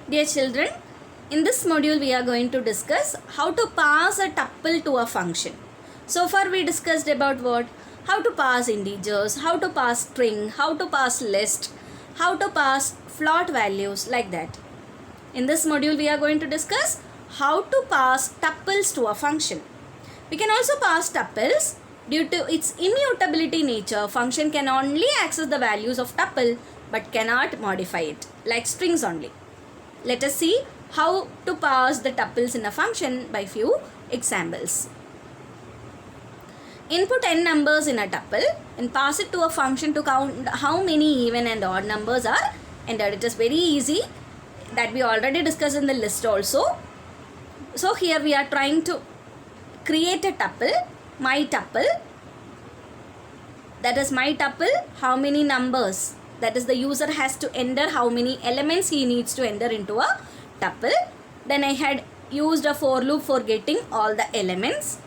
Dear children, in this module we are going to discuss how to pass a tuple to a function. So far we discussed about what? How to pass integers, how to pass string, how to pass list, how to pass float values, like that. In this module we are going to discuss how to pass tuples to a function. We can also pass tuples. Due to its immutability nature, function can only access the values of tuple but cannot modify it, like strings only. Let us see how to pass the tuples in a function by few examples. Input n numbers in a tuple and pass it to a function to count how many even and odd numbers are entered. It is very easy, that we already discussed in the list also. So here we are trying to create a tuple, my tuple. That is my tuple, how many numbers. That is, the user has to enter how many elements he needs to enter into a tuple. Then I had used a for loop for getting all the elements.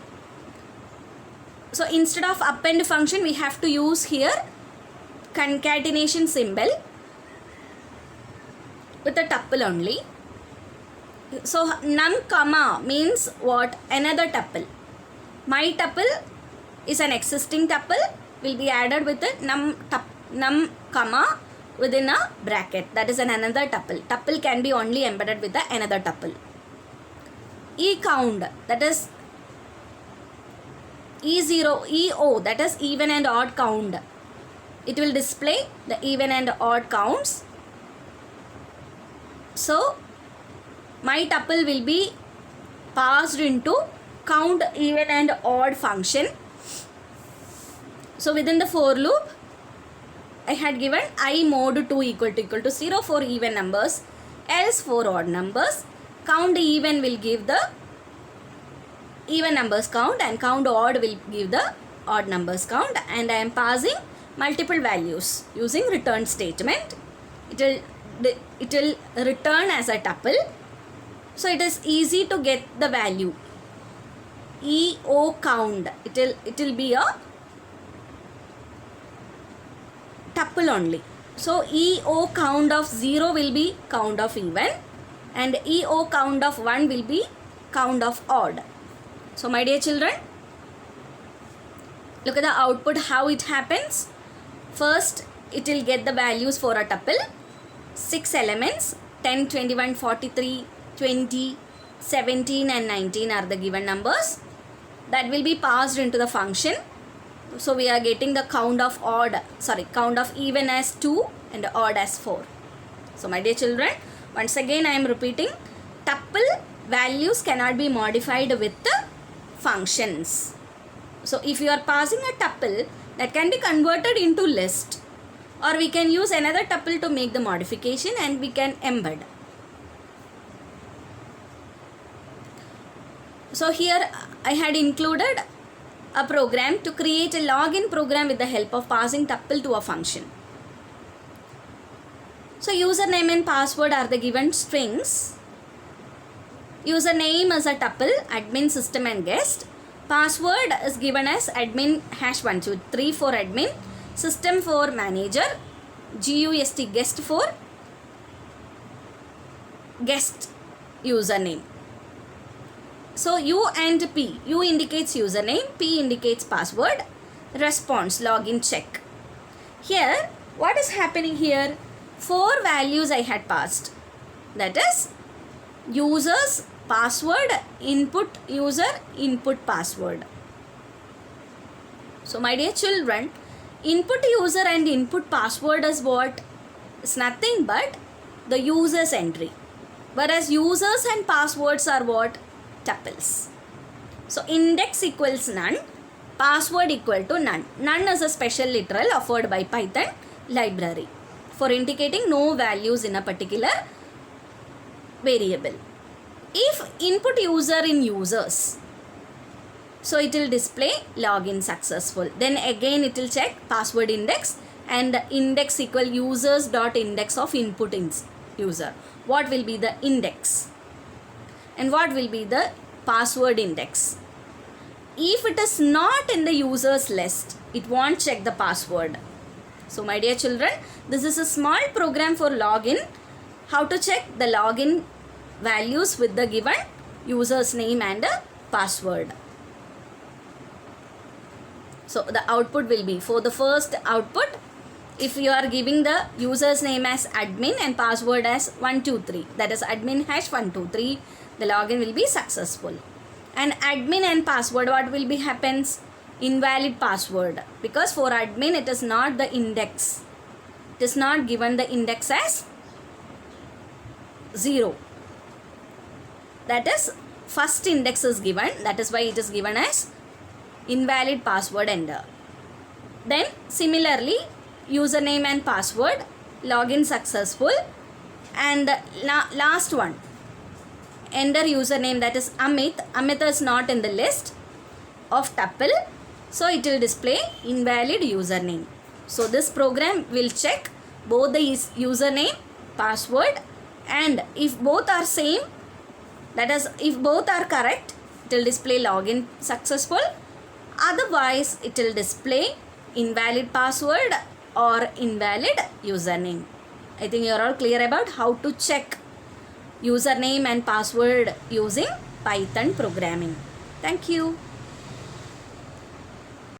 So instead of append function, we have to use here concatenation symbol with a tuple only. So num comma means what? Another tuple. My tuple is an existing tuple, will be added with a num comma within a bracket. That is another tuple. Tuple can be only embedded with another tuple. Count, that is EO, that is even and odd count. It will display the even and odd counts. So my tuple will be passed into count even and odd function. So within the for loop, I had given I mod 2 equal to 0 for even numbers, else for odd numbers. Count even will give the even numbers count and count odd will give the odd numbers count, and I am passing multiple values using return statement. It will return as a tuple. So it is easy to get the value. EO count, it will be a tuple only. So EO count of 0 will be count of even and EO count of 1 will be count of odd. So my dear children, look at the output, how it happens. First it will get the values for a tuple. 6 elements, 10, 21, 43, 20, 17 and 19 are the given numbers. That will be passed into the function. So we are getting the count of even as 2 and odd as 4. So my dear children, once again I am repeating, tuple values cannot be modified with the functions. So if you are passing a tuple, that can be converted into list, or we can use another tuple to make the modification and we can embed. So here I had included a program to create a login program with the help of passing tuple to a function. So username and password are the given strings. Username is a tuple, admin, system and guest. Password is given as admin #123 for admin, system for manager, GUST guest for guest username. So U and P, U indicates username, P indicates password, response, login, check. Here, what is happening here? 4 values I had passed. That is, users, password, input user, input password. So my dear children, input user and input password is what? It's nothing but the user's entry. Whereas users and passwords are what? Tuples. So index equals none, password equal to none. None is a special literal offered by Python library for indicating no values in a particular variable. If input user in users, so it will display login successful. Then again it will check password index and index equal users dot index of input user. What will be the index? And what will be the password index? If it is not in the users list, it won't check the password. So my dear children, this is a small program for login how to check the login values with the given user's name and password. So the output will be, for the first output, if you are giving the user's name as admin and password as 123, that is admin hash 123, the login will be successful. And admin and password, what will be happens? Invalid password, because for admin it is not the index, it is not given the index as 0, that is first index is given, that is why it is given as invalid password enter. Then similarly username and password, login successful, and last one, enter username, that is Amit. Amit is not in the list of tuple, so it will display invalid username. So this program will check both the username, password, and if both are same, that is if both are correct, it will display login successful, otherwise it will display invalid password or invalid username. I think you are all clear about how to check username and password using Python programming. Thank you.